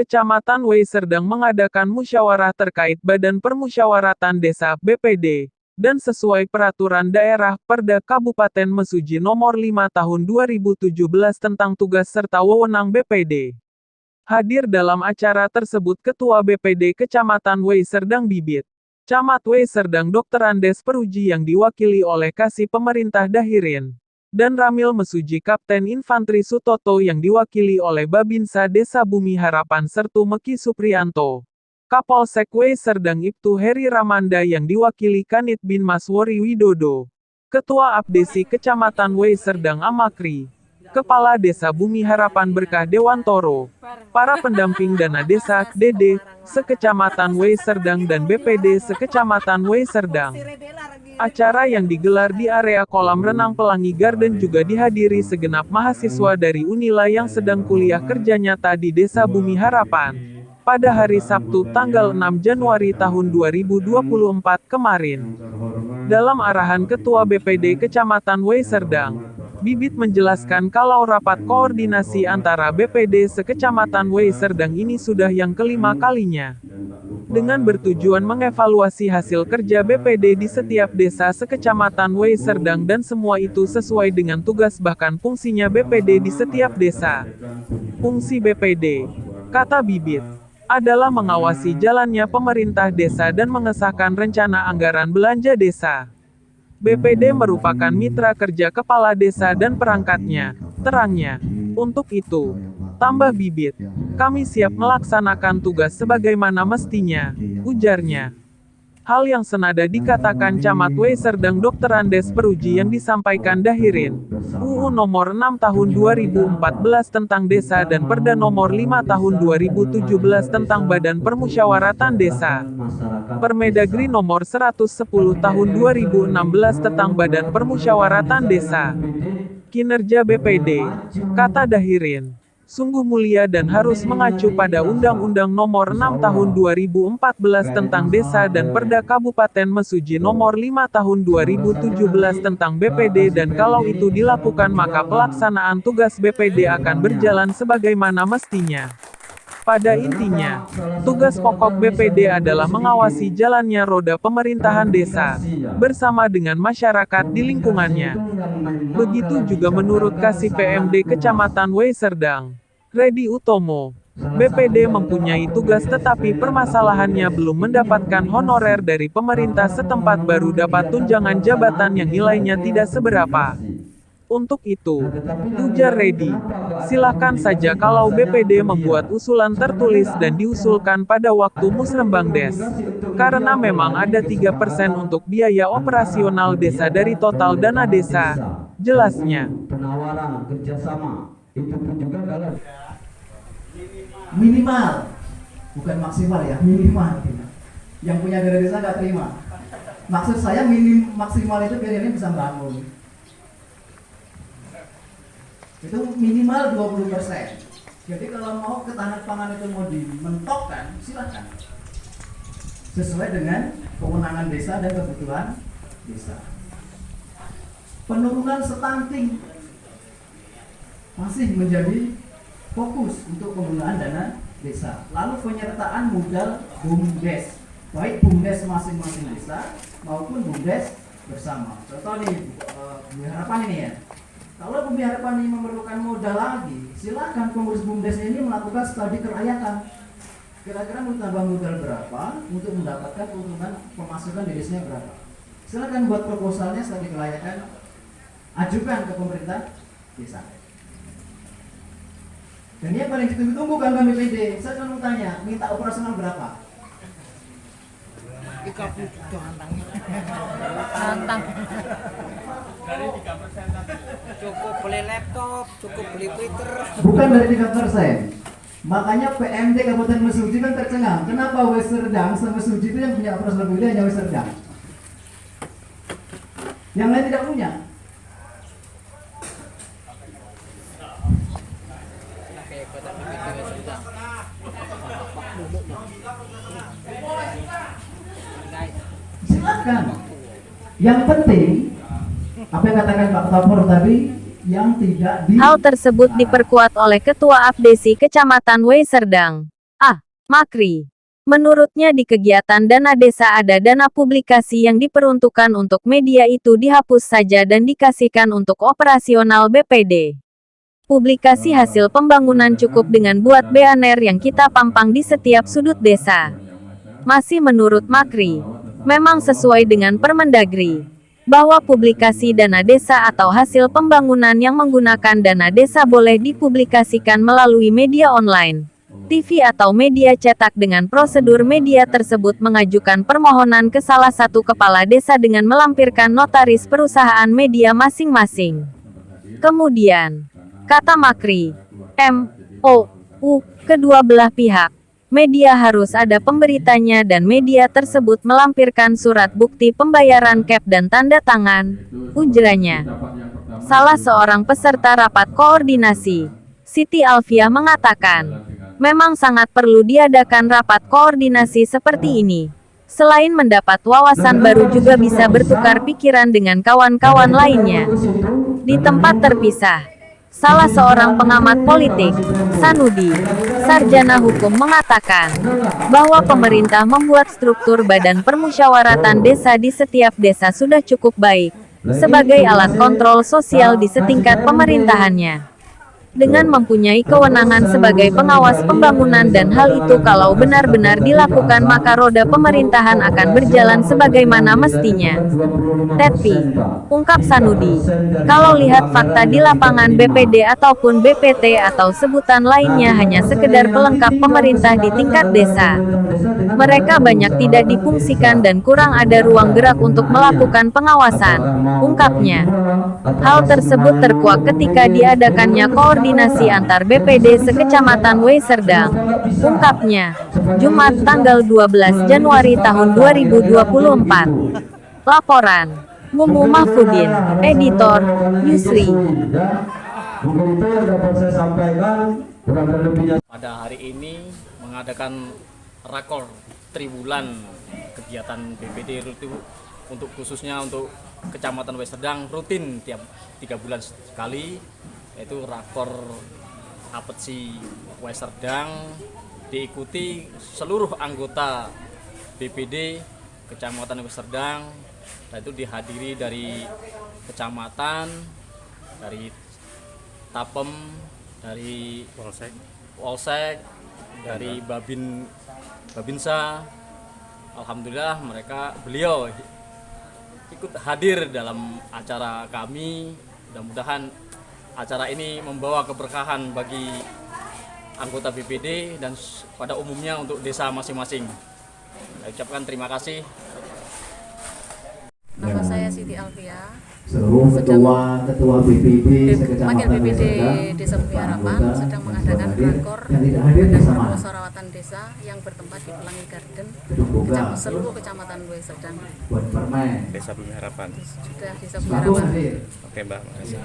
Kecamatan Wei Serdang mengadakan musyawarah terkait Badan Permusyawaratan Desa (BPD) dan sesuai Peraturan Daerah Perda Kabupaten Mesuji Nomor 5 Tahun 2017 tentang tugas serta wewenang BPD. Hadir dalam acara tersebut Ketua BPD Kecamatan Wei Serdang Bibit, Camat Wei Serdang Dr. Andes Peruji yang diwakili oleh Kasih Pemerintah Dahirin, dan Ramil Mesuji Kapten Infanteri Sutoto yang diwakili oleh Babinsa Desa Bumi Harapan Sertu Meki Suprianto. Kapolsek Wei Serdang Ibtu Heri Ramanda yang diwakili Kanit Bin Mas Wori Widodo. Ketua Abdesi Kecamatan Wei Serdang Amakri. Kepala Desa Bumi Harapan Berkah Dewantoro. Para pendamping dana desa, DD, Sekecamatan Wei Serdang dan BPD Sekecamatan Wei Serdang. Acara yang digelar di area kolam renang Pelangi Garden juga dihadiri segenap mahasiswa dari Unila yang sedang kuliah kerja nyata di Desa Bumi Harapan. Pada hari Sabtu tanggal 6 Januari tahun 2024 kemarin. Dalam arahan Ketua BPD Kecamatan Wei Serdang, Bibit menjelaskan kalau rapat koordinasi antara BPD Sekecamatan Wei Serdang ini sudah yang kelima kalinya. Dengan bertujuan mengevaluasi hasil kerja BPD di setiap desa Sekecamatan Wei Serdang dan semua itu sesuai dengan tugas bahkan fungsinya BPD di setiap desa. Fungsi BPD, kata Bibit, adalah mengawasi jalannya pemerintah desa dan mengesahkan rencana anggaran belanja desa. BPD merupakan mitra kerja kepala desa dan perangkatnya, terangnya. Untuk itu, tambah Bibit, kami siap melaksanakan tugas sebagaimana mestinya, ujarnya. Hal yang senada dikatakan Camat Wei Serdang Dr. Andes Peruji yang disampaikan Dahirin, UU Nomor 6 Tahun 2014 tentang Desa dan Perda Nomor 5 Tahun 2017 tentang Badan Permusyawaratan Desa. Permendagri Nomor 110 Tahun 2016 tentang Badan Permusyawaratan Desa. Kinerja BPD, kata Dahirin, sungguh mulia dan harus mengacu pada Undang-Undang Nomor 6 Tahun 2014 tentang Desa dan Perda Kabupaten Mesuji Nomor 5 Tahun 2017 tentang BPD dan kalau itu dilakukan maka pelaksanaan tugas BPD akan berjalan sebagaimana mestinya. Pada intinya, tugas pokok BPD adalah mengawasi jalannya roda pemerintahan desa, bersama dengan masyarakat di lingkungannya. Begitu juga menurut Kasih PMD Kecamatan Wei Serdang, Redi Utomo, BPD mempunyai tugas tetapi permasalahannya belum mendapatkan honorer dari pemerintah setempat baru dapat tunjangan jabatan yang nilainya tidak seberapa. Untuk itu, ujar Redi, silakan saja kalau BPD membuat usulan tertulis dan diusulkan pada waktu Musrembangdes. Karena memang ada 3% untuk biaya operasional desa dari total dana desa, jelasnya. Penawaran kerjasama, itu pun juga kalau minimal, bukan maksimal ya, minimal. Yang punya dana desa nggak terima. Maksud saya maksimal itu biar ini bisa bangun. Itu minimal 20%. Jadi kalau mau ketahanan pangan itu mau dimentokkan, silakan. Sesuai dengan kewenangan desa dan kebutuhan desa. Penurunan stunting masih menjadi fokus untuk penggunaan dana desa. Lalu penyertaan modal BUMDes, baik BUMDes masing-masing desa maupun BUMDes bersama. Contoh nih, Bumi Harapan ini ya. Kalau Bumi Harapan ini memerlukan modal lagi, silakan pengurus BUMDes ini melakukan studi kelayakan. Kira-kira mau tambah modal berapa untuk mendapatkan keuntungan pemasukan di desanya berapa. Silakan buat proposalnya studi kelayakan, ajukan ke pemerintah desa. Dan yang paling ditunggu-tunggu kan BPD, saya cuma tanya, minta operasional berapa? 30 juta antang. Dari 3% tadi. Cukup beli laptop, cukup beli printer. Bukan dari 3%. Makanya PMD Kabupaten Mesuji kan tercengang. Kenapa Wei Serdang sama Mesuji itu yang punya operasional BPD hanya Wei Serdang? Yang lain tidak punya. Silakan. Yang penting apa yang katakan Pak Tapor tadi, yang tidak di... Hal tersebut diperkuat oleh Ketua Abdesi Kecamatan Wei Serdang, Makri. Menurutnya di kegiatan dana desa ada dana publikasi yang diperuntukkan untuk media itu dihapus saja dan dikasihkan untuk operasional BPD. Publikasi hasil pembangunan cukup dengan buat banner yang kita pampang di setiap sudut desa. Masih menurut Makri, memang sesuai dengan Permendagri, bahwa publikasi dana desa atau hasil pembangunan yang menggunakan dana desa boleh dipublikasikan melalui media online, TV atau media cetak dengan prosedur media tersebut mengajukan permohonan ke salah satu kepala desa dengan melampirkan notaris perusahaan media masing-masing. Kemudian, kata Makri, kedua belah pihak, media harus ada pemberitanya dan media tersebut melampirkan surat bukti pembayaran cap dan tanda tangan, ujarnya. Salah seorang peserta rapat koordinasi, Siti Alfiah mengatakan, memang sangat perlu diadakan rapat koordinasi seperti ini. Selain mendapat wawasan baru juga bisa bertukar pikiran dengan kawan-kawan lainnya. Di tempat terpisah, salah seorang pengamat politik, Sanudi, sarjana hukum mengatakan, bahwa pemerintah membuat struktur badan permusyawaratan desa di setiap desa sudah cukup baik, sebagai alat kontrol sosial di setingkat pemerintahannya. Dengan mempunyai kewenangan sebagai pengawas pembangunan dan hal itu kalau benar-benar dilakukan maka roda pemerintahan akan berjalan sebagaimana mestinya. Tapi, ungkap Sanudi, kalau lihat fakta di lapangan BPD ataupun BPT atau sebutan lainnya hanya sekedar pelengkap pemerintah di tingkat desa. Mereka banyak tidak difungsikan dan kurang ada ruang gerak untuk melakukan pengawasan, ungkapnya. Hal tersebut terkuak ketika diadakannya koordinasi antar BPD sekecamatan Weiserdang, ungkapnya, Jumat tanggal 12 Januari tahun 2024. Laporan, Mumu Mahfudin, Editor, Yusri. Mungkin itu yang dapat saya sampaikan. Kurang lebihnya. Pada hari ini mengadakan rakor triwulan kegiatan BPD untuk khususnya untuk Kecamatan Weiserdang rutin tiap 3 bulan sekali, yaitu rakor Apetsi Weiserdang, diikuti seluruh anggota BPD Kecamatan Weiserdang, dan itu dihadiri dari kecamatan, dari Tapem, dari Polsek, dari Babinsa. Alhamdulillah beliau ikut hadir dalam acara kami. Mudah-mudahan acara ini membawa keberkahan bagi anggota BPD dan pada umumnya untuk desa masing-masing. Saya ucapkan terima kasih. Nama saya Siti Alfiah, Seluruh ketua BPD Wakil BPD Desa Bumi Harapan sedang mengadakan rakor badan permusyawaratan desa yang bertempat di Pelangi Garden, seluruh kecamatan Weiserdang. Desa Bumi Harapan. Sudah Desa Bumi Harapan. Oke, Mbak. Makasih.